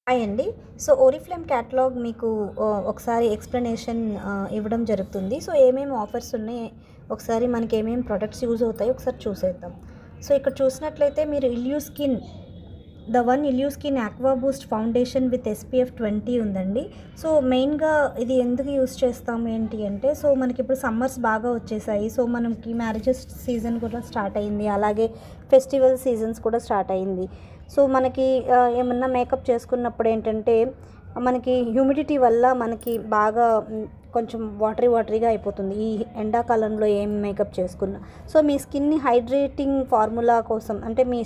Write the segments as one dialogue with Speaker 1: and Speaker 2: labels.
Speaker 1: Hi అండి. So, Oriflame catalogue మీకు ఒకసారి ఎక్స్‌ప్లనేషన్ ఇవ్వడం జరుగుతుంది. సో, ఏమేమి ఆఫర్స్ ఉన్నాయి, ఒకసారి మనకి ఏమేమి ప్రొడక్ట్స్ యూజ్ అవుతాయో ఒకసారి చూసేద్దాం. సో, ఇక్కడ చూసినట్లయితే మీరు Illuskin aqua boost foundation with SPF 20 ఉందండి. సో, మెయిన్‌గా ఇది ఎందుకు యూజ్ చేస్తాం ఏంటి అంటే, సో మనకిప్పుడు సమ్మర్స్ బాగా వచ్చేసాయి. సో, మనకి మ్యారేజెస్ సీజన్ కూడా స్టార్ట్ అయింది. అలాగే ఫెస్టివల్ సీజన్స్ కూడా స్టార్ట్ అయింది. సో మనకి ఏమన్నా మేకప్ చేసుకున్నప్పుడు ఏంటంటే మనకి హ్యూమిడిటీ వల్ల మనకి బాగా కొంచెం వాటరీగా అయిపోతుంది ఈ ఎండాకాలంలో ఏం మేకప్ చేసుకున్నా. సో మీ స్కిన్ని హైడ్రేటింగ్ ఫార్ములా కోసం అంటే మీ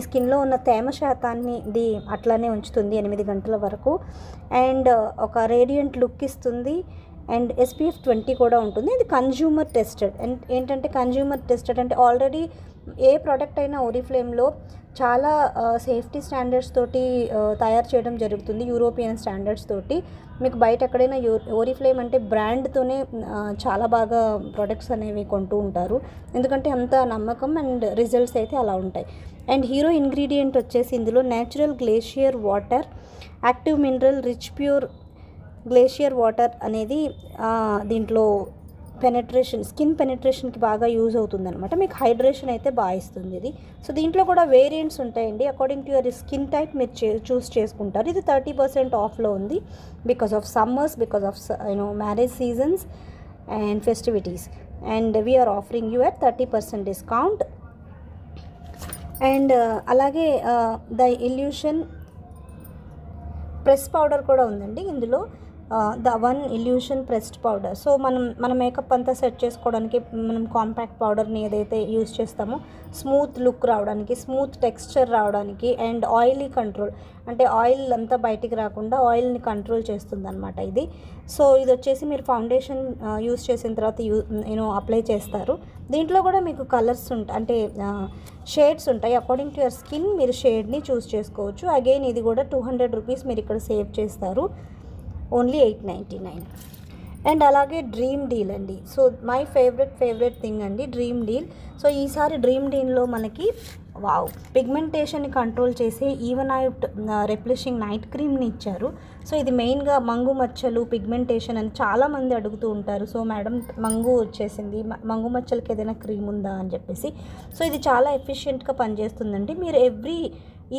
Speaker 1: స్కిన్లో ఉన్న తేమ శాతాన్ని ఇది అట్లానే ఉంచుతుంది 8 గంటల వరకు. అండ్ ఒక రేడియంట్ లుక్ ఇస్తుంది. అండ్ SPF 20 కూడా ఉంటుంది. ఇది కన్జ్యూమర్ టెస్టెడ్. అండ్ ఏంటంటే కన్జ్యూమర్ టెస్టెడ్ అంటే ఆల్రెడీ ఏ ప్రోడక్ట్ అయినా ఓరిఫ్లేమ్లో చాలా సేఫ్టీ స్టాండర్డ్స్ తోటి తయారు చేయడం జరుగుతుంది, యూరోపియన్ స్టాండర్డ్స్ తోటి. మీకు బయట ఎక్కడైనా ఓరిఫ్లేమ్ అంటే బ్రాండ్తోనే చాలా బాగా ప్రొడక్ట్స్ అనేవి కొంటూ ఉంటారు, ఎందుకంటే అంత నమ్మకం అండ్ రిజల్ట్స్ అయితే అలా ఉంటాయి. అండ్ హీరో ఇంగ్రీడియంట్ వచ్చేసి ఇందులో natural glacier water, active mineral rich pure glacier water అనేది దీంట్లో స్కిన్ పెనెట్రేషన్కి బాగా యూజ్ అవుతుంది అనమాట. మీకు హైడ్రేషన్ అయితే బాగా ఇస్తుంది ఇది. సో దీంట్లో కూడా వేరియంట్స్ ఉంటాయండి, according to your skin type మీరు చూస్ చేసుకుంటారు. ఇది 30% ఆఫ్లో ఉంది because of summers, because of marriage seasons and festivities. And we're offering you at 30% discount. And అలాగే ద ఇల్యూషన్ ప్రెస్ పౌడర్ కూడా ఉందండి ఇందులో, the one illusion pressed powder. So మన మేకప్ అంతా సెట్ చేసుకోవడానికి మనం కాంపాక్ట్ పౌడర్ని ఏదైతే యూజ్ చేస్తామో స్మూత్ లుక్ రావడానికి, స్మూత్ టెక్స్చర్ రావడానికి, అండ్ ఆయిలీ కంట్రోల్ అంటే ఆయిల్ అంతా బయటికి రాకుండా ఆయిల్ని కంట్రోల్ చేస్తుంది అనమాట ఇది. సో ఇది వచ్చేసి మీరు ఫౌండేషన్ యూజ్ చేసిన తర్వాత అప్లై చేస్తారు. దీంట్లో కూడా మీకు కలర్స్ ఉంటాయి, అంటే షేడ్స్ ఉంటాయి. అకార్డింగ్ టు యువర్ స్కిన్ మీరు షేడ్ని చూస్ చేసుకోవచ్చు. అగైన్ ఇది కూడా 200 రూపీస్ మీరు ఇక్కడ సేవ్ చేస్తారు, ఓన్లీ 899. అండ్ అలాగే డ్రీమ్ డీల్ అండి. సో మై ఫేవరెట్ థింగ్ అండి డ్రీమ్ డీల్. సో ఈసారి డ్రీమ్ డీల్లో మనకి పిగ్మెంటేషన్ని కంట్రోల్ చేసే ఈవెన్ అవుట్ రెప్లిషింగ్ నైట్ క్రీమ్ని ఇచ్చారు. సో ఇది మెయిన్గా మంగు మచ్చలు, పిగ్మెంటేషన్ అని చాలామంది అడుగుతూ ఉంటారు. సో మేడం మంగు వచ్చేసింది, మంగు మచ్చలకి ఏదైనా క్రీమ్ ఉందా అని చెప్పేసి. సో ఇది చాలా ఎఫిషియెంట్గా పనిచేస్తుందండి. మీరు ఎవ్రీ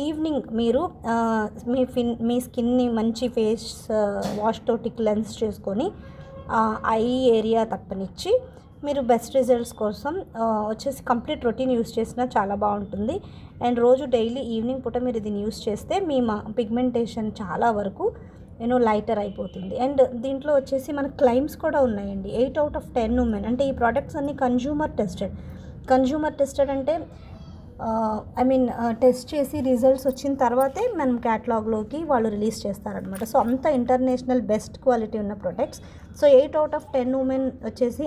Speaker 1: ఈవినింగ్ మీరు మీ స్కిన్ని మంచి ఫేస్ వాష్ తోటి క్లెన్స్ చేసుకొని ఐ ఏరియా తప్పనిచ్చి మీరు బెస్ట్ రిజల్ట్స్ కోసం వచ్చేసి కంప్లీట్ రొటీన్ యూస్ చేసినా చాలా బాగుంటుంది. అండ్ రోజు డైలీ ఈవినింగ్ పూట మీరు దీన్ని యూస్ చేస్తే మీ పిగ్మెంటేషన్ చాలా వరకు లైటర్ అయిపోతుంది. అండ్ దీంట్లో వచ్చేసి మన క్లైమ్స్ కూడా ఉన్నాయండి. 8 out of 10 ఉమెన్, అంటే ఈ ప్రోడక్ట్స్ అన్ని కన్జ్యూమర్ టెస్టెడ్ అంటే టెస్ట్ చేసి రిజల్ట్స్ వచ్చిన తర్వాతే మనం క్యాటలాగ్లోకి వాళ్ళు రిలీజ్ చేస్తారనమాట. సో అంత ఇంటర్నేషనల్ బెస్ట్ క్వాలిటీ ఉన్న products. So 8 out of 10 women వచ్చేసి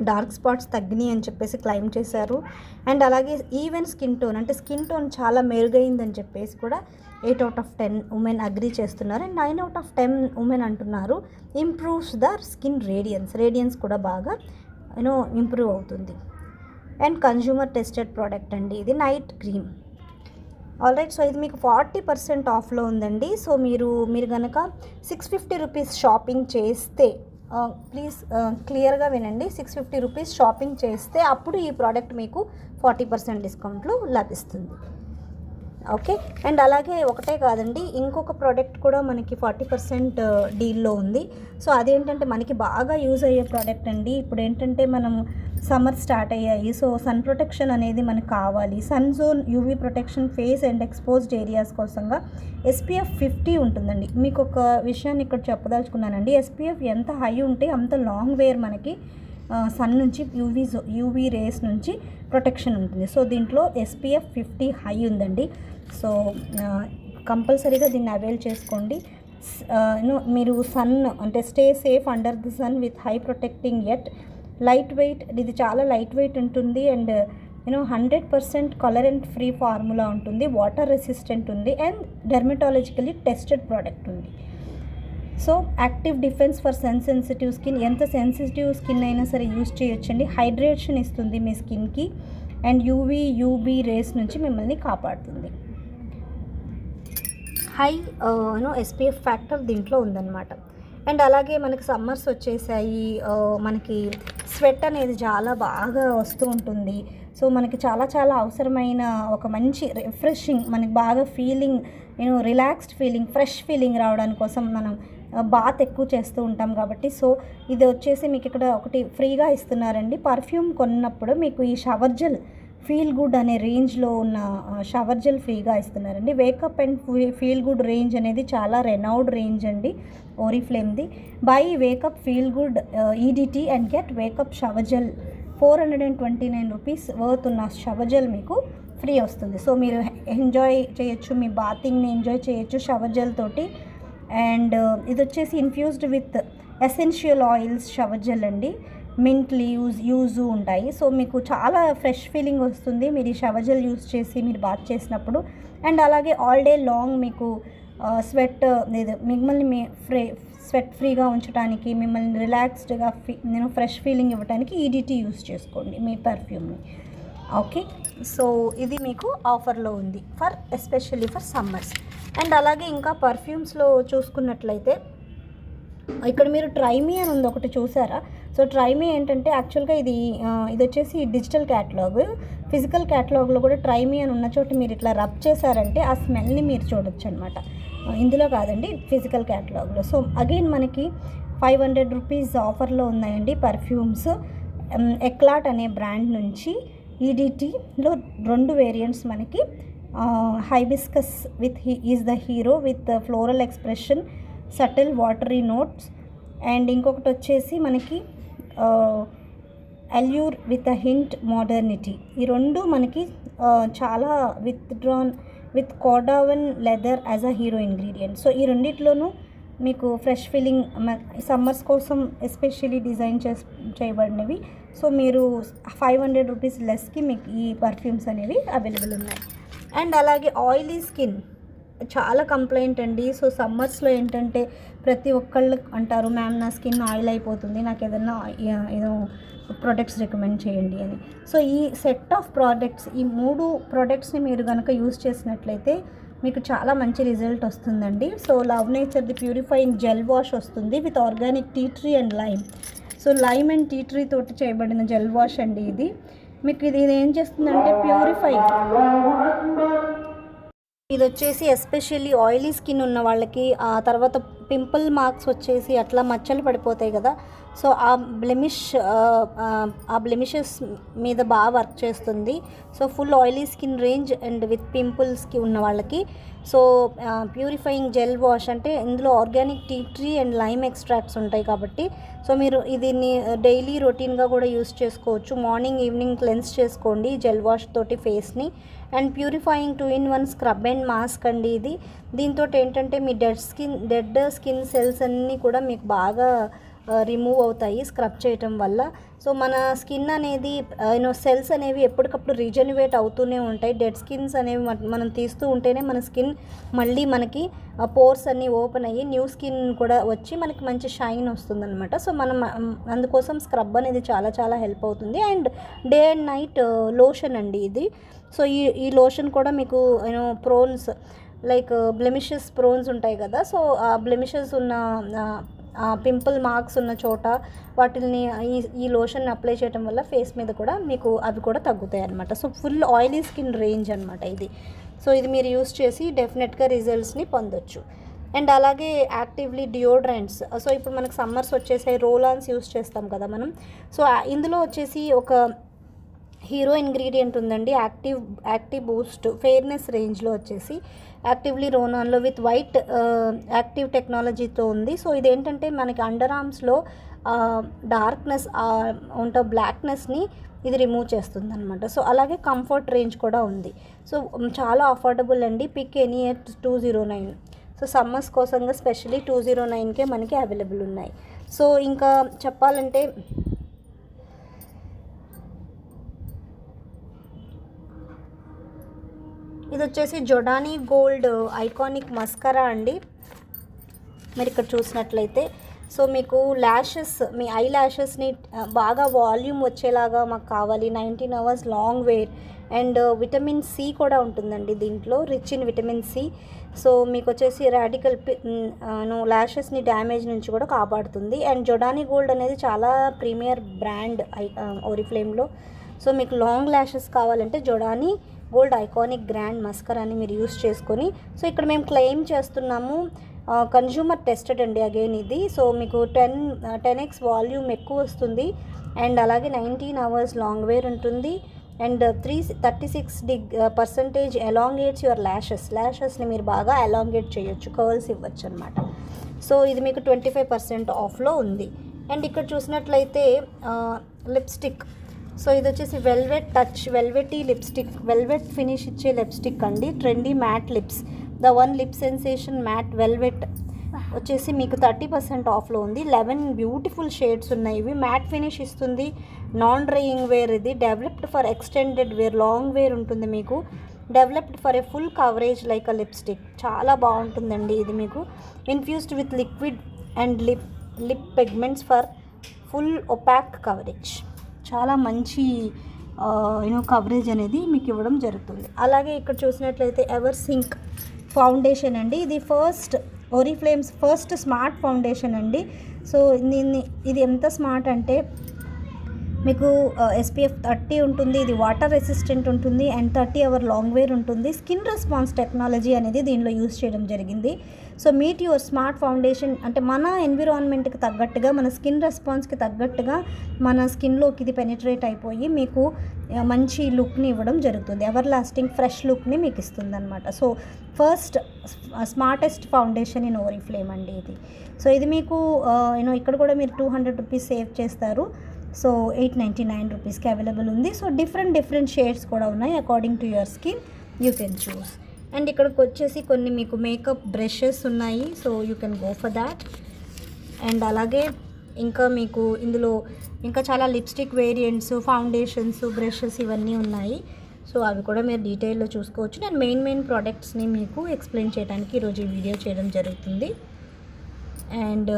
Speaker 1: డార్క్ స్పాట్స్ తగ్గినాయి అని చెప్పేసి క్లైమ్ చేశారు. అండ్ అలాగే ఈవెన్ స్కిన్ టోన్ చాలా మెరుగైందని చెప్పేసి కూడా 8 out of 10 ఉమెన్ అగ్రీ చేస్తున్నారు. అండ్ 9 out of 10 ఉమెన్ అంటున్నారు ఇంప్రూవ్స్ ద స్కిన్ రేడియన్స్ కూడా బాగా ఇంప్రూవ్ అవుతుంది. అండ్ కన్జ్యూమర్ టెస్టెడ్ ప్రోడక్ట్ అండి ఇది, నైట్ క్రీమ్. ఆల్రైట్, సో ఇది మీకు 40% ఆఫ్లో ఉందండి. సో మీరు కనుక 650 రూపీస్ షాపింగ్ చేస్తే, ప్లీజ్ క్లియర్గా వినండి, 650 రూపీస్ షాపింగ్ చేస్తే అప్పుడు ఈ ప్రోడక్ట్ మీకు 40% డిస్కౌంట్లో లభిస్తుంది. ఓకే. అండ్ అలాగే ఒకటే కాదండి, ఇంకొక ప్రోడక్ట్ కూడా మనకి 40% డీల్లో ఉంది. సో అదేంటంటే మనకి బాగా యూజ్ అయ్యే ప్రోడక్ట్ అండి. ఇప్పుడు ఏంటంటే మనం సమ్మర్ స్టార్ట్ అయ్యాయి. సో సన్ ప్రొటెక్షన్ అనేది మనకు కావాలి. Sun zone UV protection face and exposed areas కోసంగా SPF 50 ఉంటుందండి. మీకు ఒక విషయాన్ని ఇక్కడ చెప్పదలుచుకున్నానండి. SPF ఎంత హై ఉంటే అంత లాంగ్ వేర్ మనకి సన్ నుంచి యూవీ రేస్ నుంచి ప్రొటెక్షన్ ఉంటుంది. సో దీంట్లో SPF 50 హై ఉందండి. సో కంపల్సరీగా దీన్ని అవైల్ చేసుకోండి. మీరు సన్ అంటే stay safe under the sun with high protecting at light weight. ఇది చాలా లైట్ వెయిట్ ఉంటుంది. అండ్ 100% కలరెంట్ ఫ్రీ ఫార్ములా ఉంటుంది, వాటర్ రెసిస్టెంట్ ఉంది, అండ్ డెర్మటాలజికలీ టెస్టెడ్ ప్రోడక్ట్ ఉంది. So active defence for sensitive skin, ఎంత సెన్సిటివ్ స్కిన్ అయినా సరే use చేయొచ్చండి. హైడ్రేషన్ ఇస్తుంది మీ స్కిన్కి అండ్ యూవీ రేస్ నుంచి మిమ్మల్ని కాపాడుతుంది. హై ఎస్పీఎఫ్ ఫ్యాక్టర్ దీంట్లో ఉందన్నమాట. అండ్ అలాగే మనకి సమ్మర్స్ వచ్చేసాయి, మనకి స్వెట్ అనేది చాలా బాగా వస్తూ ఉంటుంది. సో మనకి చాలా చాలా అవసరమైన ఒక మంచి రిఫ్రెషింగ్, మనకి బాగా feeling relaxed feeling, fresh feeling రావడానికి కోసం మనం బాత్ ఎక్కువ చేస్తూ ఉంటాం కాబట్టి, సో ఇది వచ్చేసి మీకు ఇక్కడ ఒకటి ఫ్రీగా ఇస్తున్నారండి. పర్ఫ్యూమ్ కొన్నప్పుడు మీకు ఈ షవర్ జెల్ ఫీల్ గుడ్ అనే రేంజ్లో ఉన్న షవర్ జెల్ ఫ్రీగా ఇస్తున్నారండి. Wake up and feel good range అనేది చాలా రెనౌడ్ రేంజ్ అండి, ఓరిఫ్లేమ్ది. Buy wake up feel good EDT and get wake up shower gel 429 rupees worth ఉన్న షవర్ జెల్ మీకు ఫ్రీ వస్తుంది. సో మీరు ఎంజాయ్ చేయొచ్చు, మీ బాతింగ్ని ఎంజాయ్ చేయొచ్చు షవర్ జెల్ తోటి. అండ్ ఇది వచ్చేసి infused with essential oils shower gel అండి. మింట్ లీవ్స్ యూజు ఉంటాయి. సో మీకు చాలా ఫ్రెష్ ఫీలింగ్ వస్తుంది మీరు ఈ షవర్ జెల్ యూజ్ చేసి మీరు బాత్ చేసినప్పుడు. అండ్ అలాగే ఆల్ డే లాంగ్ మీకు స్వెట్ మిమ్మల్ని స్వెట్ ఫ్రీగా ఉంచడానికి, మిమ్మల్ని రిలాక్స్డ్గా ఫ్రెష్ ఫీలింగ్ ఇవ్వడానికి ఈడిటీ యూజ్ చేసుకోండి మీ పర్ఫ్యూమ్ని. ఓకే, సో ఇది మీకు ఆఫర్లో ఉంది ఎస్పెషల్లీ ఫర్ సమ్మర్స్. అండ్ అలాగే ఇంకా పర్ఫ్యూమ్స్లో చూసుకున్నట్లయితే ఇక్కడ మీరు ట్రైమీ అని ఉంది ఒకటి చూసారా. సో ట్రైమీ ఏంటంటే యాక్చువల్గా ఇది వచ్చేసి డిజిటల్ క్యాటలాగ్. ఫిజికల్ క్యాటలాగ్లో కూడా ట్రైమీ అని ఉన్న చోట మీరు ఇట్లా రబ్ చేశారంటే ఆ స్మెల్ని మీరు చూడొచ్చు అనమాట. ఇందులో కాదండి, ఫిజికల్ క్యాటలాగ్లో. సో అగైన్ మనకి 500 రూపీస్ ఆఫర్లో ఉన్నాయండి పర్ఫ్యూమ్స్. ఎక్లాట్ అనే బ్రాండ్ నుంచి ఈడిటీలో 2 వేరియంట్స్ మనకి. Hibiscus with is the hero with floral expression, subtle watery notes. And ఇంకొకటి వచ్చేసి మనకి allure with a hint modernity. ఈ 2 మనకి చాలా with cordovan leather as a hero ingredient. So ఈ రెండిట్లోనూ మీకు ఫ్రెష్ ఫీలింగ్ సమ్మర్స్ కోసం ఎస్పెషల్లీ డిజైన్ చేయబడినవి. సో మీరు 500 రూపీస్ లెస్కి మీకు ఈ పర్ఫ్యూమ్స్ అనేవి అవైలబుల్ ఉన్నాయి. అండ్ అలాగే ఆయిలీ స్కిన్ చాలా కంప్లైంట్ అండి. సో సమ్మర్స్లో ఏంటంటే ప్రతి ఒక్కళ్ళు అంటారు, మ్యామ్ నా స్కిన్ ఆయిల్ అయిపోతుంది, నాకు ఏదైనా ఏదో ప్రోడక్ట్స్ రికమెండ్ చేయండి అని. సో ఈ సెట్ ఆఫ్ ప్రోడక్ట్స్, ఈ 3 ప్రోడక్ట్స్ని మీరు కనుక యూజ్ చేసినట్లయితే మీకు చాలా మంచి రిజల్ట్ వస్తుందండి. సో లవ్ నేచర్ది ప్యూరిఫైయింగ్ జెల్ వాష్ వస్తుంది with organic tea tree and lime. So lime and tea tree తోటి చేయబడిన జెల్ వాష్ అండి ఇది. మీకు ఇది ఏం చేస్తుందంటే ప్యూరిఫైయింగ్. ఇది వచ్చేసి ఎస్పెషల్లీ ఆయిలీ స్కిన్ ఉన్న వాళ్ళకి, ఆ తర్వాత పింపుల్ మార్క్స్ వచ్చేసి అట్లా మచ్చలు పడిపోతాయి కదా. సో ఆ బ్లెమిషెస్ మీద బాగా వర్క్ చేస్తుంది. So full oily skin range and with పింపుల్స్కి ఉన్న వాళ్ళకి. సో ప్యూరిఫైయింగ్ జెల్ వాష్ అంటే ఇందులో organic tea tree and lime extracts ఉంటాయి కాబట్టి, సో మీరు దీన్ని డైలీ రొటీన్గా కూడా యూస్ చేసుకోవచ్చు. మార్నింగ్ ఈవినింగ్ క్లెన్స్ చేసుకోండి జెల్ వాష్ తోటి ఫేస్ని. And purifying 2-in-1 scrub and mask అండి ఇది. దీంతో ఏంటంటే మీ డెడ్ స్కిన్ సెల్స్ అన్నీ కూడా మీకు బాగా రిమూవ్ అవుతాయి స్క్రబ్ చేయటం వల్ల. సో మన స్కిన్ అనేది సెల్స్ అనేవి ఎప్పటికప్పుడు రీజెన్యువేట్ అవుతూనే ఉంటాయి. డెడ్ స్కిన్స్ అనేవి మనం తీస్తూ ఉంటేనే మన స్కిన్ మళ్ళీ మనకి పోర్స్ అన్నీ ఓపెన్ అయ్యి న్యూ స్కిన్ కూడా వచ్చి మనకి మంచి షైన్ వస్తుందన్నమాట. సో మనం అందుకోసం స్క్రబ్ అనేది చాలా చాలా హెల్ప్ అవుతుంది. And day and night lotion అండి ఇది. సో ఈ లోషన్ కూడా మీకు ప్రోన్స్ లైక్ బ్లెమిషెస్ ప్రోన్స్ ఉంటాయి కదా. సో ఆ బ్లెమిషెస్ ఉన్న పింపుల్ మార్క్స్ ఉన్న చోట వాటిని ఈ లోషన్ అప్లై చేయడం వల్ల ఫేస్ మీద కూడా మీకు అవి కూడా తగ్గుతాయి అన్నమాట. So full oily skin range అనమాట ఇది. సో ఇది మీరు యూస్ చేసి డెఫినెట్గా రిజల్ట్స్ని పొందొచ్చు. అండ్ అలాగే యాక్టివ్లీ డియోడ్రెంట్స్. సో ఇప్పుడు మనకు సమ్మర్స్ వచ్చేసాయి, రోల్ ఆన్స్ యూస్ చేస్తాం కదా మనం. సో ఇందులో వచ్చేసి ఒక హీరో ఇంగ్రీడియంట్ ఉందండి, యాక్టివ్ బూస్ట్ ఫెయిర్నెస్ రేంజ్లో వచ్చేసి యాక్టివ్లీ రోనాన్లో విత్ వైట్ యాక్టివ్ టెక్నాలజీతో ఉంది. సో ఇదేంటంటే మనకి అండర్ ఆర్మ్స్లో డార్క్నెస్ బ్లాక్నెస్ని ఇది రిమూవ్ చేస్తుంది అనమాట. సో అలాగే కంఫర్ట్ రేంజ్ కూడా ఉంది. సో చాలా అఫోర్డబుల్ అండి. Pick any at 209. So summers కోసంగా స్పెషల్లీ 209కే మనకి అవైలబుల్ ఉన్నాయి. సో ఇంకా చెప్పాలంటే ఇది వచ్చేసి జొడానీ గోల్డ్ ఐకానిక్ మస్కరా అండి. మీరు ఇక్కడ చూసినట్లయితే సో మీకు మీ ఐ ల్యాషెస్ని బాగా వాల్యూమ్ వచ్చేలాగా మాకు కావాలి. 19 hours long wear and vitamin C కూడా ఉంటుందండి దీంట్లో, rich in vitamin C. So మీకు వచ్చేసి రాడికల్ ల్యాషెస్ని డ్యామేజ్ నుంచి కూడా కాపాడుతుంది. అండ్ జొడానీ గోల్డ్ అనేది చాలా ప్రీమియర్ బ్రాండ్ ఓరిఫ్లేమ్లో. సో మీకు లాంగ్ ల్యాషెస్ కావాలంటే జొడానీ గోల్డ్ ఐకానిక్ గ్రాండ్ మస్కరాని మీరు యూస్ చేసుకొని, సో ఇక్కడ మేము క్లెయిమ్ చేస్తున్నాము కన్జ్యూమర్ టెస్టెడ్ అండి అగైన్ ఇది. సో మీకు 10x వాల్యూమ్ ఎక్కువ వస్తుంది అండ్ అలాగే 19 hours లాంగ్ వేర్ ఉంటుంది అండ్ 36% ఎలాంగేట్స్ యువర్ ల్యాషెస్ని మీరు బాగా ఎలాంగేట్ చేయొచ్చు, కర్ల్స్ ఇవ్వచ్చు అనమాట. సో ఇది మీకు 25% ఆఫ్లో ఉంది. అండ్ ఇక్కడ చూసినట్లయితే లిప్స్టిక్, సో ఇది వచ్చేసి వెల్వెటీ లిప్స్టిక్, వెల్వెట్ ఫినిష్ ఇచ్చే లిప్స్టిక్ అండి. Trendy matte lips, the one lip sensation matte velvet వచ్చేసి మీకు 30% ఆఫ్లో ఉంది. 11 బ్యూటిఫుల్ షేడ్స్ ఉన్నాయి. ఇవి మ్యాట్ ఫినిష్ ఇస్తుంది, నాన్ డ్రైయింగ్ వేర్, ఇది developed for extended wear, long wear ఉంటుంది మీకు, developed for a full coverage like a lipstick. చాలా బాగుంటుందండి ఇది మీకు. Infused with liquid and lip pigments for full opaque coverage. చాలా మంచి కవరేజ్ అనేది మీకు ఇవ్వడం జరుగుతుంది. అలాగే ఇక్కడ చూసినట్లయితే ఎవర్ సింక్ ఫౌండేషన్ అండి. ఇది ఓరిఫ్లేమ్స్ ఫస్ట్ స్మార్ట్ ఫౌండేషన్ అండి. సో ఇది ఎంత స్మార్ట్ అంటే మీకు SPF 30 ఉంటుంది, ఇది వాటర్ రెసిస్టెంట్ ఉంటుంది అండ్ 30 hour లాంగ్ వేర్ ఉంటుంది. స్కిన్ రెస్పాన్స్ టెక్నాలజీ అనేది దీనిలో యూస్ చేయడం జరిగింది. So meet your smart foundation అంటే మన ఎన్విరాన్మెంట్కి తగ్గట్టుగా, మన స్కిన్ రెస్పాన్స్కి తగ్గట్టుగా మన స్కిన్లోకి ఇది పెనిట్రేట్ అయిపోయి మీకు మంచి లుక్ని ఇవ్వడం జరుగుతుంది. ఎవర్ లాస్టింగ్ ఫ్రెష్ లుక్ని మీకు ఇస్తుంది అనమాట. So first smartest foundation in Oriflame అండి ఇది. సో ఇది మీకు ఇక్కడ కూడా మీరు 200 రూపీస్ సేవ్ చేస్తారు. సో 899 రూపీస్కి అవైలబుల్ ఉంది. సో డిఫరెంట్ షేడ్స్ కూడా ఉన్నాయి. According to your skin you can choose. And ఇక్కడికి వచ్చేసి కొన్ని మీకు మేకప్ బ్రషెస్ ఉన్నాయి. So you can go for that. And అలాగే ఇంకా మీకు ఇందులో ఇంకా చాలా లిప్స్టిక్ వేరియంట్స్, ఫౌండేషన్స్, బ్రషెస్ ఇవన్నీ ఉన్నాయి. సో అవి కూడా మీరు డీటెయిల్లో చూసుకోవచ్చు. నేను మెయిన్ ప్రోడక్ట్స్ని మీకు ఎక్స్ప్లెయిన్ చేయడానికి ఈరోజు ఈ వీడియో చేయడం జరుగుతుంది. అండ్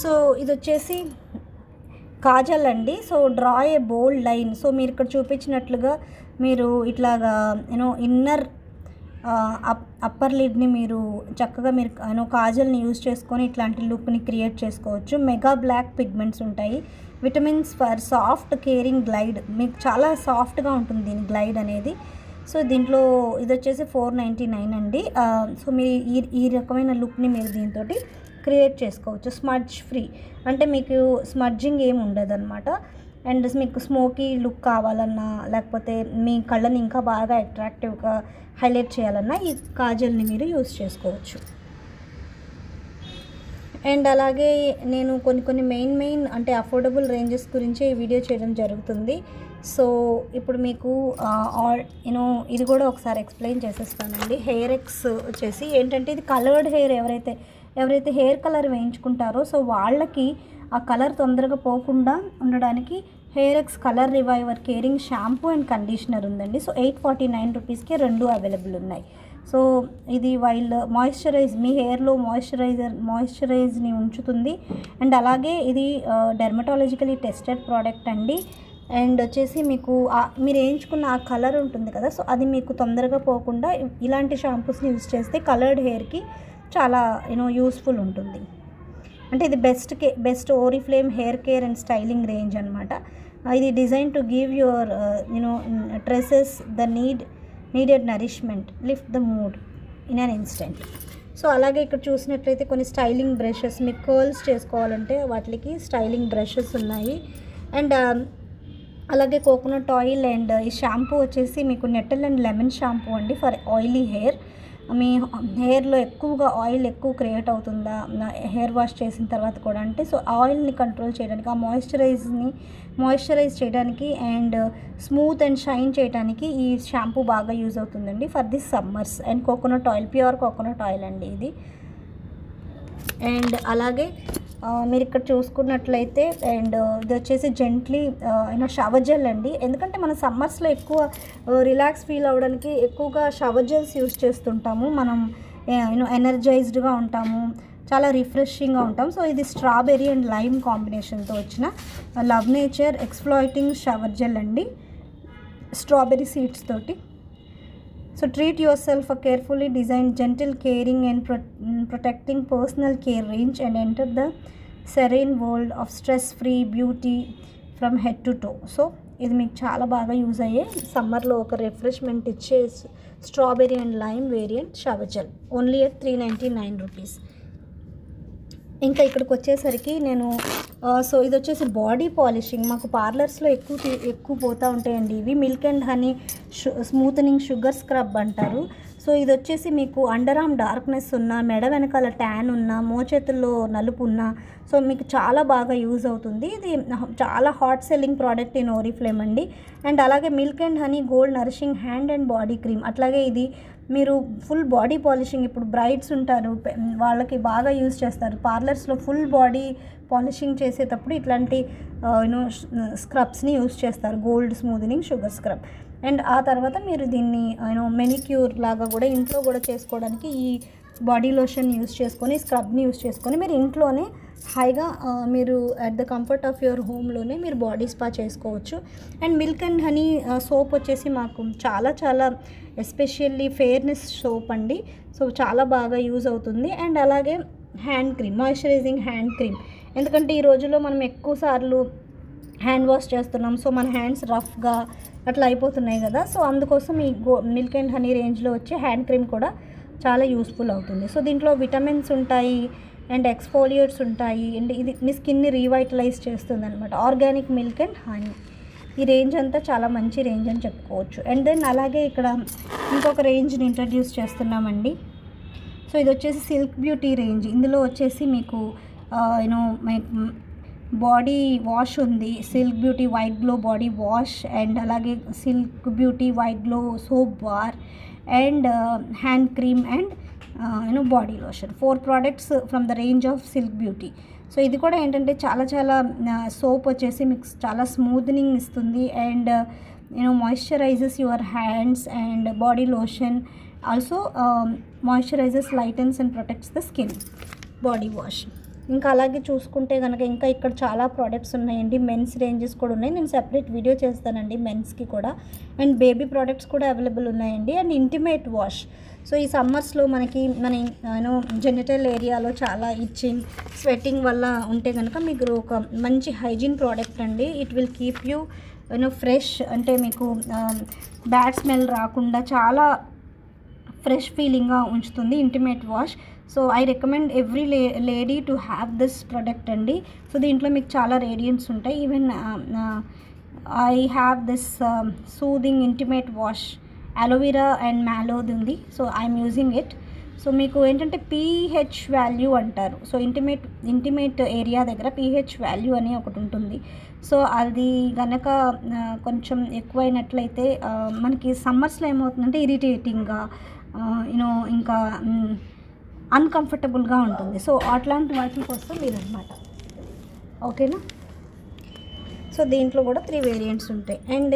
Speaker 1: సో ఇది వచ్చేసి కాజల్ అండి. సో డ్రా ఏ బోల్డ్ లైన్. సో మీరు ఇక్కడ చూపించినట్లుగా మీరు ఇట్లాగా ఇన్నర్ అప్పర్ లిడ్ని మీరు చక్కగా మీరు కాజల్ని యూజ్ చేసుకొని ఇట్లాంటి లుక్ని క్రియేట్ చేసుకోవచ్చు. మెగా బ్లాక్ పిగ్మెంట్స్ ఉంటాయి, vitamins for soft caring glide, మీకు చాలా సాఫ్ట్గా ఉంటుంది దీని గ్లైడ్ అనేది. సో దీంట్లో ఇది వచ్చేసి 499 అండి. సో మీరు ఈ రకమైన లుక్ని మీరు దీంతో క్రియేట్ చేసుకోవచ్చు. స్మడ్జ్ ఫ్రీ అంటే మీకు స్మడ్జింగ్ ఏమి ఉండదు అనమాట. అండ్ మీకు స్మోకీ లుక్ కావాలన్నా లేకపోతే మీ కళ్ళని ఇంకా బాగా అట్రాక్టివ్గా హైలైట్ చేయాలన్నా ఈ కాజల్ని మీరు యూస్ చేసుకోవచ్చు. అండ్ అలాగే నేను కొన్ని మెయిన్ అంటే అఫోర్డబుల్ రేంజెస్ గురించి ఈ వీడియో చేయడం జరుగుతుంది. సో ఇప్పుడు మీకు ఇది కూడా ఒకసారి ఎక్స్ప్లెయిన్ చేసేస్తానండి. హెయిర్ ఎక్స్ వచ్చేసి ఏంటంటే ఇది కలర్డ్ హెయిర్ ఎవరైతే హెయిర్ కలర్ వేయించుకుంటారో సో వాళ్ళకి ఆ కలర్ తొందరగా పోకుండా ఉండడానికి hair X colour reviver caring shampoo and conditioner ఉందండి. సో 849 రూపీస్కి 2 అవైలబుల్ ఉన్నాయి. సో ఇది మాయిశ్చరైజ్ మీ హెయిర్లో మాయిశ్చరైజ్ని ఉంచుతుంది. అండ్ అలాగే ఇది డెర్మటాలజికలీ టెస్టెడ్ ప్రోడక్ట్ అండి. అండ్ వచ్చేసి మీకు మీరు వేయించుకున్న ఆ కలర్ ఉంటుంది కదా, సో అది మీకు తొందరగా పోకుండా ఇలాంటి షాంపూస్ని యూజ్ చేస్తే కలర్డ్ హెయిర్కి చాలా యూస్ఫుల్ ఉంటుంది. అంటే ఇది best Oriflame hair care and styling range అనమాట. ఇది design to give your tresses the needed nourishment, lift the mood in an instant. So అలాగే ఇక్కడ చూసినట్లయితే కొన్ని స్టైలింగ్ బ్రషెస్, మీకు కర్ల్స్ చేసుకోవాలంటే వాటికి స్టైలింగ్ బ్రషెస్ ఉన్నాయి. అండ్ అలాగే కోకోనట్ ఆయిల్ అండ్ ఈ షాంపూ వచ్చేసి మీకు నెట్టల్ అండ్ లెమన్ షాంపూ అండి ఫర్ ఆయిలీ హెయిర్. మీ హెయిర్లో ఎక్కువగా ఆయిల్ ఎక్కువ క్రియేట్ అవుతుందా హెయిర్ వాష్ చేసిన తర్వాత కూడా అంటే, సో ఆయిల్ని కంట్రోల్ చేయడానికి, ఆ మాయిశ్చరైజ్ చేయడానికి అండ్ స్మూత్ అండ్ షైన్ చేయడానికి ఈ షాంపూ బాగా యూజ్ అవుతుందండి for this summers. And coconut oil, pure coconut oil అండి ఇది. అండ్ అలాగే మీరు ఇక్కడ చూసుకున్నట్లయితే అండ్ ఇది వచ్చేసి జెంట్లీ షవర్ జెల్ అండి. ఎందుకంటే మన సమ్మర్స్లో ఎక్కువ రిలాక్స్ ఫీల్ అవ్వడానికి ఎక్కువగా షవర్ జెల్స్ యూస్ చేస్తుంటాము. మనం ఎనర్జైజ్డ్గా ఉంటాము, చాలా రిఫ్రెషింగ్గా ఉంటాం. సో ఇది స్ట్రాబెర్రీ అండ్ లైమ్ కాంబినేషన్తో వచ్చిన love nature exploiting shower gel అండి. స్ట్రాబెర్రీ సీడ్స్ తోటి. So treat your self a carefully design gentle caring and protecting personal care range and enter the serene world of stress free beauty from head to toe. So ఇది మీకు చాలా బాగా use అయ్యే సమ్మర్లో ఒక refreshment ఇచ్చే strawberry and lime variant shower gel only at 399 rupees. ఇంకా ఇక్కడికి వచ్చేసరికి నేను సో ఇది వచ్చేసి బాడీ పాలిషింగ్. మాకు పార్లర్స్లో ఎక్కువ పోతూ ఉంటాయండి ఇవి. Milk and honey smoothening sugar scrub అంటారు. సో ఇది వచ్చేసి మీకు అండర్ ఆర్మ్ డార్క్నెస్ ఉన్నా, మెడ వెనకాల ట్యాన్ ఉన్నా, మోచేతుల్లో నలుపు ఉన్నా సో మీకు చాలా బాగా యూజ్ అవుతుంది. ఇది చాలా hot selling product in Oriflame అండి. అండ్ అలాగే milk and honey gold nourishing hand and body cream. అట్లాగే ఇది మీరు ఫుల్ బాడీ పాలిషింగ్, ఇప్పుడు బ్రైడ్స్ ఉంటారు వాళ్ళకి బాగా యూజ్ చేస్తారు పార్లర్స్లో. ఫుల్ బాడీ పాలిషింగ్ చేసేటప్పుడు ఇట్లాంటి స్క్రబ్స్ని యూజ్ చేస్తారు, గోల్డ్ స్మూదనింగ్ షుగర్ స్క్రబ్. అండ్ ఆ తర్వాత మీరు దీన్ని మెనిక్యూర్ లాగా కూడా ఇంట్లో కూడా చేసుకోవడానికి ఈ బాడీ లోషన్ యూజ్ చేసుకొని, స్క్రబ్ని యూజ్ చేసుకొని మీరు ఇంట్లోనే హాయిగా మీరు at the comfort of your హోమ్లోనే మీరు బాడీ స్పా చేసుకోవచ్చు. And milk and honey soap వచ్చేసి మాకు చాలా ఎస్పెషల్లీ ఫెయిర్నెస్ సోప్ అండి. సో చాలా బాగా యూజ్ అవుతుంది. అండ్ అలాగే hand cream, moisturising hand cream. ఎందుకంటే ఈ రోజుల్లో మనం ఎక్కువ సార్లు హ్యాండ్ వాష్ చేస్తున్నాం. సో మన హ్యాండ్స్ రఫ్గా అట్లా అయిపోతున్నాయి కదా. సో అందుకోసం ఈ మిల్క్ అండ్ హనీ రేంజ్లో వచ్చే హ్యాండ్ క్రీమ్ కూడా చాలా యూస్ఫుల్ అవుతుంది. సో దీంట్లో విటమిన్స్ ఉంటాయి అండ్ ఎక్స్ఫోలియేట్స్ ఉంటాయి. అండ్ ఇది మీ స్కిన్ని రీవైటలైజ్ చేస్తుంది అనమాట. ఆర్గానిక్ మిల్క్ అండ్ హనీ ఈ రేంజ్ అంతా చాలా మంచి రేంజ్ అని చెప్పుకోవచ్చు. అండ్ దెన్ అలాగే ఇక్కడ ఇంకొక రేంజ్ని ఇంట్రడ్యూస్ చేస్తున్నామండి. సో ఇది వచ్చేసి సిల్క్ బ్యూటీ రేంజ్. ఇందులో వచ్చేసి మీకు బాడీ వాష్ ఉంది, silk beauty white glow body wash, and అలాగే silk beauty white glow soap bar and hand cream and body lotion. 4 products from the range of silk beauty. So ఇది కూడా ఏంటంటే చాలా soap వచ్చేసి మీకు చాలా స్మూత్నింగ్ ఇస్తుంది and moisturises your hands and body lotion also moisturises lightens and protects the skin body wash. ఇంకా అలాగే చూసుకుంటే కనుక ఇంకా ఇక్కడ చాలా ప్రోడక్ట్స్ ఉన్నాయండి. మెన్స్ రేంజెస్ కూడా ఉన్నాయి, నేను సెపరేట్ వీడియో చేస్తానండి మెన్స్కి కూడా. అండ్ బేబీ ప్రోడక్ట్స్ కూడా అవైలబుల్ ఉన్నాయండి. And intimate wash. సో ఈ సమ్మర్స్లో మనకి మన జెనిటల్ ఏరియాలో చాలా ఇచ్చింగ్ స్వెట్టింగ్ వల్ల ఉంటే కనుక మీకు ఒక మంచి హైజీన్ ప్రోడక్ట్ అండి. It will keep you fresh, అంటే మీకు బ్యాడ్ స్మెల్ రాకుండా చాలా ఫ్రెష్ ఫీలింగ్గా ఉంచుతుంది intimate wash. So I recommend every lady to have this product అండి. సో దీంట్లో మీకు చాలా రేడియంట్స్ ఉంటాయి. Even I have this soothing intimate wash aloe vera and మ్యాలోది ఉంది. So I'm using it. So మీకు ఏంటంటే pH వాల్యూ అంటారు. సో ఇంటిమేట్ ఏరియా దగ్గర pH వాల్యూ అని ఒకటి ఉంటుంది. సో అది కనుక కొంచెం ఎక్కువైనట్లయితే మనకి సమ్మర్స్లో ఏమవుతుందంటే ఇరిటేటింగ్గా ఇంకా అన్కంఫర్టబుల్గా ఉంటుంది. సో అట్లాంటి వాటి కోసం మీరు అనమాట. ఓకేనా. సో దీంట్లో కూడా 3 వేరియంట్స్ ఉంటాయి. అండ్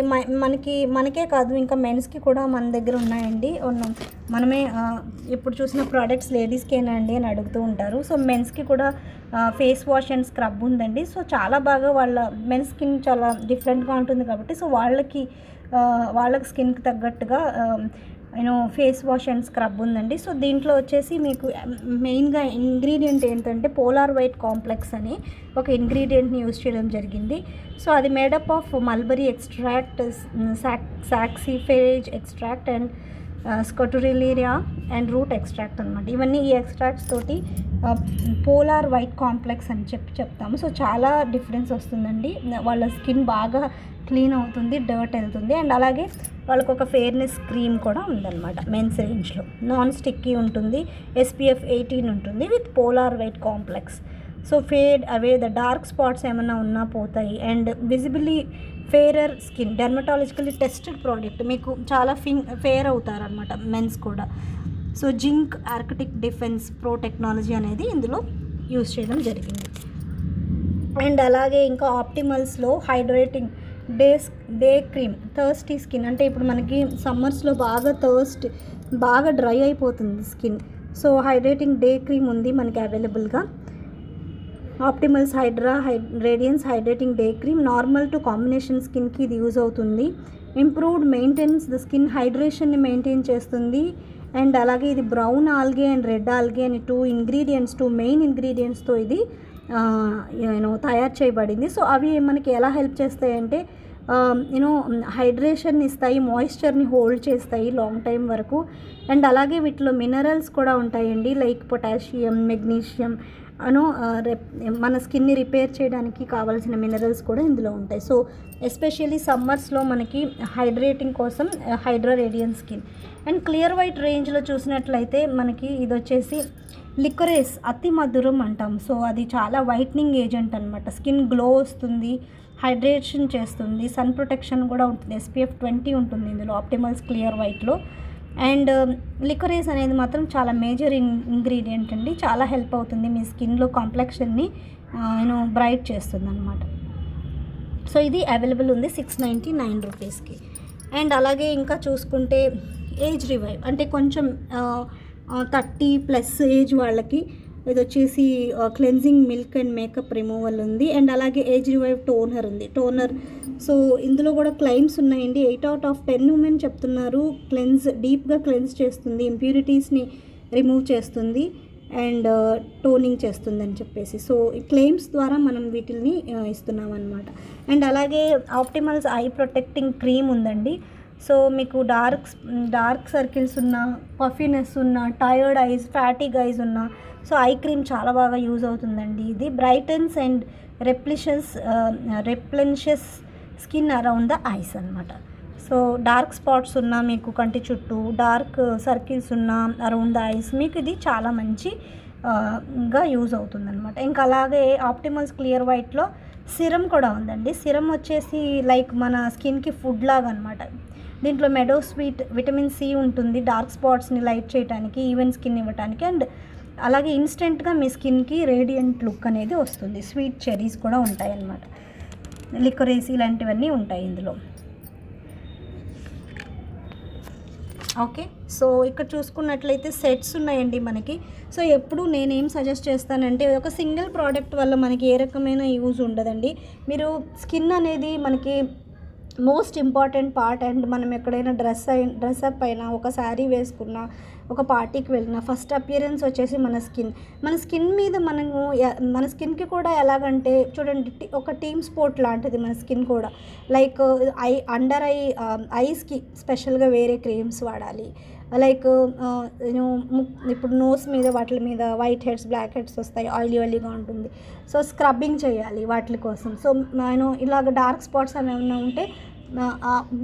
Speaker 1: మనకే కాదు ఇంకా మెన్స్కి కూడా మన దగ్గర ఉన్నాయండి. మనమే ఇప్పుడు చూసిన ప్రోడక్ట్స్ లేడీస్కేనా అండి అని అడుగుతూ ఉంటారు. సో మెన్స్కి కూడా ఫేస్ వాష్ అండ్ స్క్రబ్ ఉందండి. సో చాలా బాగా వాళ్ళ మెన్స్ స్కిన్ చాలా డిఫరెంట్గా ఉంటుంది కాబట్టి సో వాళ్ళకి స్కిన్కి తగ్గట్టుగా ఫేస్ వాష్ అండ్ స్క్రబ్ ఉందండి. సో దీంట్లో వచ్చేసి మీకు మెయిన్గా ఇంగ్రీడియంట్ ఏంటంటే పోలార్ వైట్ కాంప్లెక్స్ అని ఒక ఇంగ్రీడియంట్ని యూజ్ చేయడం జరిగింది. సో అది made up of mulberry extract, saxifrage extract and scutellaria and root extract అనమాట. ఇవన్నీ ఈ ఎక్స్ట్రాక్ట్స్ తోటి పోలార్ వైట్ కాంప్లెక్స్ అని చెప్తాము. సో చాలా డిఫరెన్స్ వస్తుందండి. వాళ్ళ స్కిన్ బాగా క్లీన్ అవుతుంది, డర్ట్ వెళ్తుంది. అండ్ అలాగే వాళ్ళకు ఒక ఫెయిర్నెస్ క్రీమ్ కూడా ఉందన్నమాట మెన్స్ రేంజ్లో. నాన్ స్టిక్కీ ఉంటుంది, SPF 18 ఉంటుంది with polar white complex. So fade away the dark spots ఏమైనా ఉన్నా పోతాయి. And visibly fairer skin, dermatologically tested product, మీకు చాలా ఫెయిర్ అవుతారనమాట మెన్స్ కూడా. So zinc arctic defence pro technology అనేది ఇందులో యూజ్ చేయడం జరిగింది. అండ్ అలాగే ఇంకా ఆప్టిమల్స్లో hydrating day cream, thirsty skin, అంటే ఇప్పుడు మనకి సమ్మర్స్లో బాగా డ్రై అయిపోతుంది skin. So hydrating day cream ఉంది మనకి అవైలబుల్గా. Optimals radiance hydrating day cream normal to combination స్కిన్కి ఇది యూజ్ అవుతుంది. ఇంప్రూవ్డ్ మెయింటెన్స్ ద స్కిన్ హైడ్రేషన్ని మెయింటైన్ చేస్తుంది. అండ్ అలాగే ఇది brown algae and red algae అని టూ మెయిన్ ఇంగ్రీడియంట్స్తో ఇది తయారు చేయబడింది. సో అవి మనకి ఎలా హెల్ప్ చేస్తాయంటే హైడ్రేషన్ ఇస్తాయి, మాయిశ్చర్ని హోల్డ్ చేస్తాయి లాంగ్ టైం వరకు. అండ్ అలాగే వీటిలో మినరల్స్ కూడా ఉంటాయండి, లైక్ పొటాషియం, మెగ్నీషియం మన స్కిన్ని రిపేర్ చేయడానికి కావాల్సిన మినరల్స్ కూడా ఇందులో ఉంటాయి. సో ఎస్పెషల్లీ సమ్మర్స్లో మనకి హైడ్రేటింగ్ కోసం hydra radiance skin. And clear white రేంజ్లో చూసినట్లయితే మనకి ఇది వచ్చేసి లికరేస్ అతి మధురం అంటాం. సో అది చాలా వైట్నింగ్ ఏజెంట్ అనమాట. స్కిన్ గ్లో వస్తుంది, హైడ్రేషన్ చేస్తుంది, సన్ ప్రొటెక్షన్ కూడా ఉంటుంది, SPF 20 ఉంటుంది ఇందులో ఆప్టిమల్స్ క్లియర్ వైట్లో. అండ్ లికరేస్ అనేది మాత్రం చాలా మేజర్ ఇంగ్రీడియంట్ అండి, చాలా హెల్ప్ అవుతుంది మీ స్కిన్లో కాంప్లెక్షన్ని బ్రైట్ చేస్తుంది అనమాట. సో ఇది అవైలబుల్ ఉంది 699 రూపీస్కి. అండ్ అలాగే ఇంకా చూసుకుంటే ఏజ్ రివైవ్ అంటే కొంచెం 30+ ఏజ్ వాళ్ళకి ఇది వచ్చేసి cleansing milk and makeup removal ఉంది. అండ్ అలాగే ఏజ్ రివైవ్ టోనర్ ఉంది, సో ఇందులో కూడా క్లెయిమ్స్ ఉన్నాయండి. 8 out of 10 ఉమెన్ చెప్తున్నారు డీప్గా క్లెన్స్ చేస్తుంది, ఇంప్యూరిటీస్ని రిమూవ్ చేస్తుంది అండ్ టోనింగ్ చేస్తుంది అని చెప్పేసి. సో ఈ క్లెయిమ్స్ ద్వారా మనం వీటిని ఇస్తున్నాం అనమాట. అండ్ అలాగే ఆప్టిమల్స్ ఐ ప్రొటెక్టింగ్ క్రీమ్ ఉందండి. సో మీకు డార్క్ సర్కిల్స్ ఉన్న, పఫీనెస్ ఉన్న, టైర్డ్ ఐస్, ఫ్యాటిక్ ఐస్ ఉన్న, సో ఐ క్రీమ్ చాలా బాగా యూజ్ అవుతుందండి. ఇది brightens and replenishes skin around the eyes అనమాట. సో డార్క్ స్పాట్స్ ఉన్న, మీకు కంటి చుట్టూ డార్క్ సర్కిల్స్ ఉన్న అరౌండ్ ద ఐస్, మీకు ఇది చాలా మంచిగా యూజ్ అవుతుంది అనమాట. ఇంకా అలాగే ఆప్టిమల్స్ క్లియర్ వైట్లో సిరం కూడా ఉందండి. సిరం వచ్చేసి లైక్ మన స్కిన్కి ఫుడ్ లాగా అనమాట. దీంట్లో మెడోస్వీట్ విటమిన్ C ఉంటుంది, డార్క్ స్పాట్స్ని లైట్ చేయడానికి, ఈవెన్ స్కిన్ ఇవ్వడానికి. అండ్ అలాగే ఇన్స్టెంట్గా మీ స్కిన్కి రేడియంట్ లుక్ అనేది వస్తుంది. స్వీట్ చెరీస్ కూడా ఉంటాయి అన్నమాట, లికరేస్ ఇలాంటివన్నీ ఉంటాయి ఇందులో. ఓకే, సో ఇక్కడ చూసుకున్నట్లయితే సెట్స్ ఉన్నాయండి మనకి. సో ఎప్పుడు నేనేం సజెస్ట్ చేస్తానంటే ఒక సింగిల్ ప్రోడక్ట్ వల్ల మనకి ఏ రకమైన యూజ్ ఉండదండి. మీరు స్కిన్ అనేది మనకి మోస్ట్ ఇంపార్టెంట్ పార్ట్. అండ్ మనం ఎక్కడైనా డ్రెస్అప్ అయినా, ఒక శారీ వేసుకున్నా, ఒక పార్టీకి వెళ్ళినా ఫస్ట్ అపియరెన్స్ వచ్చేసి మన స్కిన్ మీద మన స్కిన్కి కూడా ఎలాగంటే చూడండి, ఒక టీమ్ స్పోర్ట్ లాంటిది మన స్కిన్ కూడా. లైక్ అండర్ ఐస్కి స్పెషల్గా వేరే క్రీమ్స్ వాడాలి. లైక్ ఇప్పుడు నోస్ మీద వాటి మీద వైట్ హెడ్స్, బ్లాక్ హెడ్స్ వస్తాయి, ఆయిలీగా ఉంటుంది. సో స్క్రబ్బింగ్ చేయాలి వాటి కోసం. సో ఇలాగ డార్క్ స్పాట్స్ ఏమైనా ఉంటే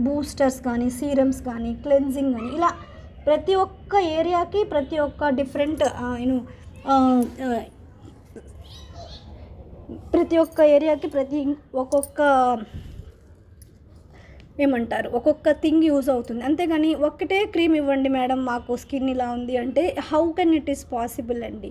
Speaker 1: బూస్టర్స్ కానీ, సీరమ్స్ కానీ, క్లెన్జింగ్ కానీ, ఇలా ప్రతి ఒక్క ఏరియాకి ప్రతి ఒక్క డిఫరెంట్ ఒక్కొక్క థింగ్ యూజ్ అవుతుంది. అంతేగాని ఒక్కటే క్రీమ్ ఇవ్వండి మేడం మాకు స్కిన్ ఇలా ఉంది అంటే how can it is possible అండి.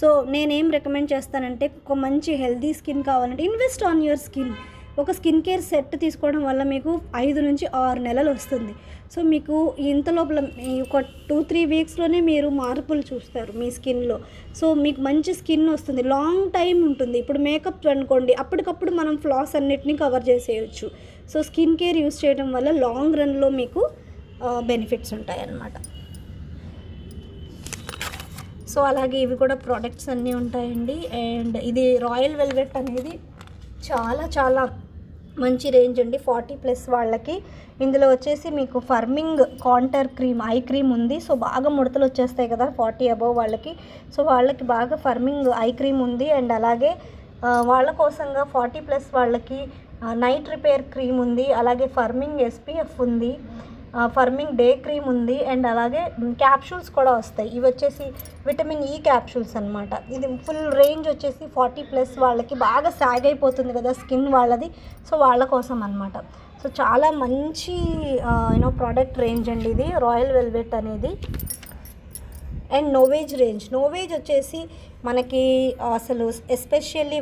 Speaker 1: సో నేనేం రికమెండ్ చేస్తానంటే, ఒక మంచి హెల్దీ స్కిన్ కావాలంటే ఇన్వెస్ట్ ఆన్ యువర్ స్కిన్. ఒక స్కిన్ కేర్ సెట్ తీసుకోవడం వల్ల మీకు 5 నుంచి 6 నెలలు వస్తుంది. సో మీకు ఇంత లోపల ఒక 2-3 వీక్స్లోనే మీరు మార్పులు చూస్తారు మీ స్కిన్లో. సో మీకు మంచి స్కిన్ వస్తుంది, లాంగ్ టైం ఉంటుంది. ఇప్పుడు మేకప్ అనుకోండి, అప్పటికప్పుడు మనం ఫ్లాస్ అన్నిటినీ కవర్ చేసేయచ్చు. సో స్కిన్ కేర్ యూస్ చేయడం వల్ల లాంగ్ రన్లో మీకు బెనిఫిట్స్ ఉంటాయి అన్నమాట. సో అలాగే ఇవి కూడా ప్రోడక్ట్స్ అన్నీ ఉంటాయండి. అండ్ ఇది రాయల్ వెల్వెట్ అనేది చాలా చాలా మంచి రేంజ్ అండి 40+ వాళ్ళకి. ఇందులో వచ్చేసి మీకు ఫర్మింగ్ కాంటర్ క్రీమ్, ఐ క్రీమ్ ఉంది. సో బాగా ముడతలు వచ్చేస్తాయి కదా 40 అబవ్ వాళ్ళకి. సో వాళ్ళకి బాగా ఫర్మింగ్ ఐ క్రీమ్ ఉంది. అండ్ అలాగే వాళ్ళ కోసంగా 40+ వాళ్ళకి నైట్ రిపేర్ క్రీమ్ ఉంది. అలాగే ఫర్మింగ్ SPF ఉంది, ఫర్మింగ్ డే క్రీమ్ ఉంది. అండ్ అలాగే క్యాప్సూల్స్ కూడా వస్తాయి. ఇవి వచ్చేసి విటమిన్ E క్యాప్సూల్స్ అనమాట. ఇది ఫుల్ రేంజ్ వచ్చేసి 40+ వాళ్ళకి బాగా సాగ్ అయిపోతుంది కదా స్కిన్ వాళ్ళది. సో వాళ్ళ కోసం అనమాట. సో చాలా మంచి ప్రోడక్ట్ రేంజ్ అండి ఇది రాయల్ వెల్వెట్ అనేది. అండ్ నోవేజ్ రేంజ్, నోవేజ్ వచ్చేసి మనకి అసలు ఎస్పెషల్లీ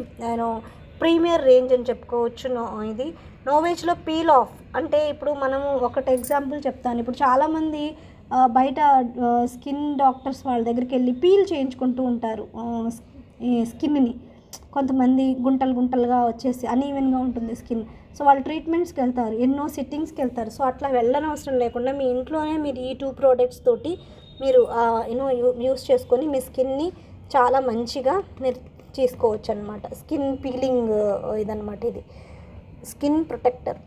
Speaker 1: ప్రీమియర్ రేంజ్ అని చెప్పుకోవచ్చు. ఇది నోవేజ్లో పీల్ ఆఫ్ అంటే, ఇప్పుడు మనము ఒకటి ఎగ్జాంపుల్ చెప్తాను. ఇప్పుడు చాలామంది బయట స్కిన్ డాక్టర్స్ వాళ్ళ దగ్గరికి వెళ్ళి పీల్ చేయించుకుంటూ ఉంటారు ఈ స్కిన్ని. కొంతమంది గుంటలుగా వచ్చేసి అన్ఈవెన్గా ఉంటుంది స్కిన్. సో వాళ్ళు ట్రీట్మెంట్స్కి వెళ్తారు, ఎన్నో సిట్టింగ్స్కి వెళ్తారు. సో అట్లా వెళ్ళనవసరం లేకుండా మీ ఇంట్లోనే మీరు ఈ 2 ప్రోడక్ట్స్ తోటి మీరు యూస్ చేసుకొని మీ స్కిన్ని చాలా మంచిగా మీరు చేసుకోవచ్చు అనమాట. స్కిన్ పీలింగ్ ఇదనమాట, ఇది స్కిన్ ప్రొటెక్టర్.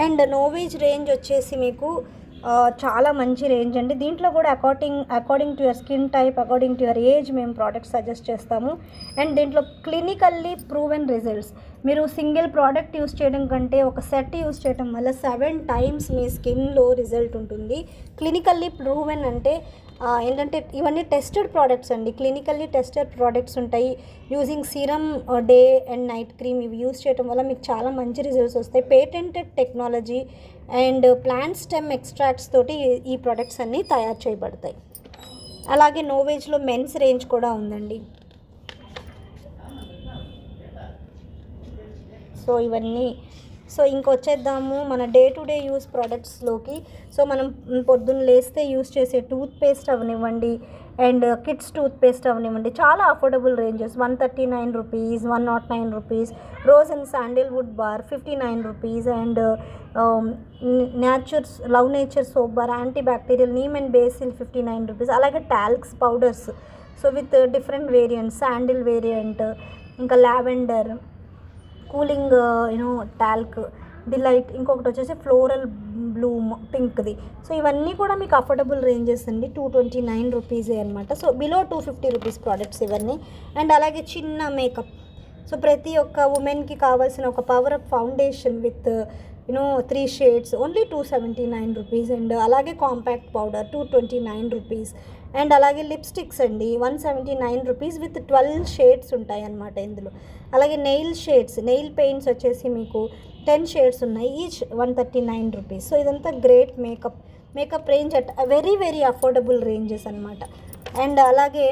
Speaker 1: అండ్ నోవేజ్ రేంజ్ వచ్చేసి మీకు చాలా మంచి రేంజ్ అండి. దీంట్లో కూడా according to your skin type, according to your age మేము ప్రోడక్ట్స్ సజెస్ట్ చేస్తాము. అండ్ దీంట్లో క్లినికల్లీ ప్రూవెన్ రిజల్ట్స్. మీరు సింగిల్ ప్రోడక్ట్ యూస్ చేయడం కంటే ఒక సెట్ యూస్ చేయడం వల్ల 7 times మీ స్కిన్లో రిజల్ట్ ఉంటుంది. క్లినికల్లీ ప్రూవెన్ అంటే ఏంటంటే ఇవన్నీ టెస్టెడ్ ప్రోడక్ట్స్ అండి, క్లినికల్లీ టెస్టెడ్ ప్రోడక్ట్స్ ఉంటాయి. Using serum day and night cream ఇవి యూస్ చేయడం వల్ల మీకు చాలా మంచి రిజల్ట్స్ వస్తాయి. Patented technology and plant stem extracts తోటి ఈ ప్రోడక్ట్స్ అన్నీ తయారు చేయబడతాయి. అలాగే నోవేజ్లో మెన్స్ రేంజ్ కూడా ఉందండి. సో ఇవన్నీ ఇంకొచ్చేద్దాము మన డే టు డే యూస్ ప్రోడక్ట్స్లోకి. సో మనం పొద్దున్న లేస్తే యూస్ చేసే టూత్పేస్ట్ అవనివ్వండి అండ్ కిడ్స్ టూత్పేస్ట్ అవనివ్వండి, చాలా affordable ranges. 139 rupees, 109 rupees. Rose and sandalwood bar 59 rupees. And love nature soap bar anti bacterial neem and basil 59 rupees. అలాగే talcs powders, so with different variants, sandal variant, ఇంకా lavender, cooling talc, delight, ఇంకొకటి వచ్చేసి floral Bloom పింక్ది. So ఇవన్నీ కూడా మీకు affordable ranges అండి, 229 రూపీసే అనమాట. సో బిలో 250 రూపీస్ ప్రోడక్ట్స్ ఇవన్నీ. అండ్ అలాగే చిన్న మేకప్, సో ప్రతి ఒక్క ఉమెన్కి కావాల్సిన ఒక power up foundation with 3 shades only 279 rupees. And అలాగే కాంపాక్ట్ పౌడర్ 229 రూపీస్. అండ్ అలాగే లిప్స్టిక్స్ అండి 179 రూపీస్ విత్ 12 shades ఉంటాయి అన్నమాట ఇందులో. అలాగే నెయిల్ పెయింట్స్ వచ్చేసి మీకు 10 shades ఉన్నాయి, ఈచ్ 139 రూపీస్. సో ఇదంతా great makeup range at very very affordable ranges అనమాట. అండ్ అలాగే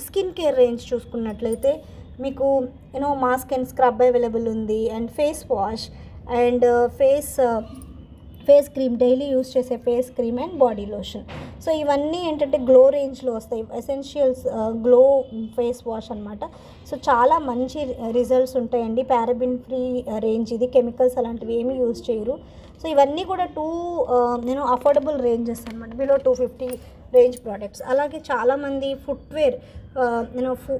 Speaker 1: స్కిన్ కేర్ రేంజ్ చూసుకున్నట్లయితే మీకు మాస్క్ అండ్ స్క్రబ్ అవైలబుల్ ఉంది. And face wash and face cream, daily use చేసే face cream and body lotion. So ఇవన్నీ ఏంటంటే glow రేంజ్లో వస్తాయి, ఎసెన్షియల్స్ గ్లో ఫేస్ వాష్ అనమాట. సో చాలా మంచి రిజల్ట్స్ ఉంటాయండి. పారాబిన్ ఫ్రీ రేంజ్ ఇది, కెమికల్స్ అలాంటివి ఏమీ యూజ్ చేయరు. సో ఇవన్నీ కూడా అఫోర్డబుల్ రేంజెస్ అనమాట, బిలో 250 రేంజ్ ప్రోడక్ట్స్. అలాగే చాలామంది ఫుట్వేర్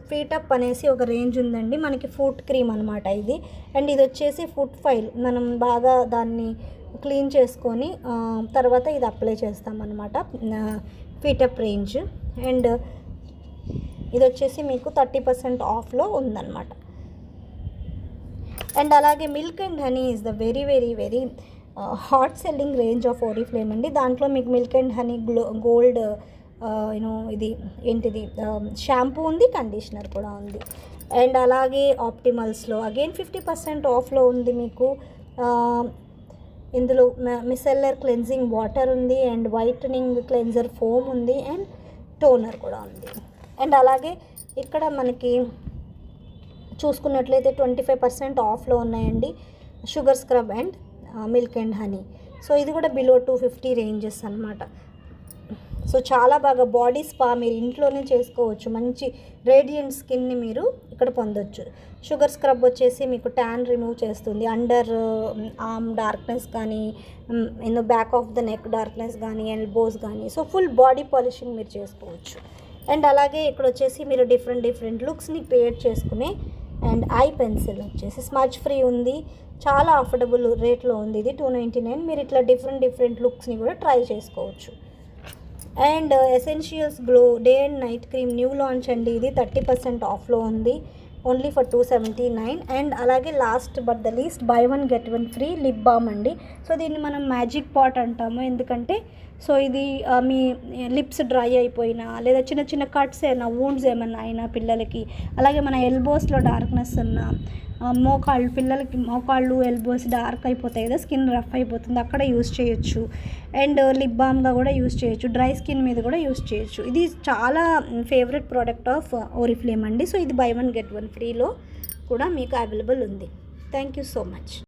Speaker 1: ఫీటప్ అనేసి ఒక రేంజ్ ఉందండి మనకి, ఫుట్ క్రీమ్ అనమాట ఇది. అండ్ ఇది వచ్చేసి ఫుట్ ఫైల్, మనం బాగా దాన్ని క్లీన్ చేసుకొని తర్వాత ఇది అప్లై చేస్తామన్నమాట, ఫీటప్ రేంజ్. అండ్ ఇది వచ్చేసి మీకు 30% ఆఫ్లో ఉందన్నమాట. అండ్ అలాగే milk and honey is the very very very hot selling range of Oriflame అండి. దాంట్లో మీకు మిల్క్ అండ్ హనీ గోల్డ్ ఇది ఏంటిది షాంపూ ఉంది, కండిషనర్ కూడా ఉంది. అండ్ అలాగే ఆప్టిమల్స్లో అగైన్ 50% ఆఫ్లో ఉంది మీకు. ఇందులో మిసెల్లర్ క్లెన్జింగ్ వాటర్ ఉంది, అండ్ వైటనింగ్ క్లెన్జర్ ఫోమ్ ఉంది, అండ్ టోనర్ కూడా ఉంది. అండ్ అలాగే ఇక్కడ మనకి చూసుకున్నట్లయితే 25% ఆఫ్లో ఉన్నాయండి sugar scrub and milk and honey. So ఇది కూడా బిలో 250 రేంజెస్ అనమాట. సో చాలా బాగా బాడీ స్పా మీరు ఇంట్లోనే చేసుకోవచ్చు, మంచి రేడియంట్ స్కిన్ని మీరు ఇక్కడ పొందొచ్చు. షుగర్ స్క్రబ్ వచ్చేసి మీకు ట్యాన్ రిమూవ్ చేస్తుంది, అండర్ ఆర్మ్ డార్క్నెస్ కానీ, back of the neck darkness కానీ, ఎల్బోస్ కానీ. సో ఫుల్ బాడీ పాలిషింగ్ మీరు చేసుకోవచ్చు. అండ్ అలాగే ఇక్కడ వచ్చేసి మీరు డిఫరెంట్ లుక్స్ని క్రియేట్ చేసుకునే అండ్ ఐ పెన్సిల్ వచ్చేసి స్మచ్ ఫ్రీ ఉంది, చాలా అఫోర్డబుల్ రేట్లో ఉంది. ఇది 299. మీరు ఇట్లా డిఫరెంట్ లుక్స్ని కూడా ట్రై చేసుకోవచ్చు. And essentials glow day and night cream new launch అండి, ఇది 30% ఆఫ్లో ఉంది, ఓన్లీ ఫర్ 279. అండ్ అలాగే last but the least by 1 get 1 free lip balm అండి. సో దీన్ని మనం మ్యాజిక్ పాట్ అంటాము, ఎందుకంటే సో ఇది మీ లిప్స్ డ్రై అయిపోయినా, లేదా చిన్న కట్స్ అయినా, వూండ్స్ ఏమైనా అయినా పిల్లలకి, అలాగే మన ఎల్బోస్లో డార్క్నెస్ ఉన్నా, పిల్లలకి మోకాళ్ళు ఎల్బోస్ డార్క్ అయిపోతాయి కదా, స్కిన్ రఫ్ అయిపోతుంది, అక్కడ యూస్ చేయొచ్చు. అండ్ లిప్ బామ్గా కూడా యూస్ చేయొచ్చు, డ్రై స్కిన్ మీద కూడా యూస్ చేయొచ్చు. ఇది చాలా ఫేవరెట్ ప్రోడక్ట్ ఆఫ్ ఓరిఫ్లేమ్ అండి. సో ఇది బై 1 get 1 ఫ్రీలో కూడా మీకు అవైలబుల్ ఉంది. Thank you so much.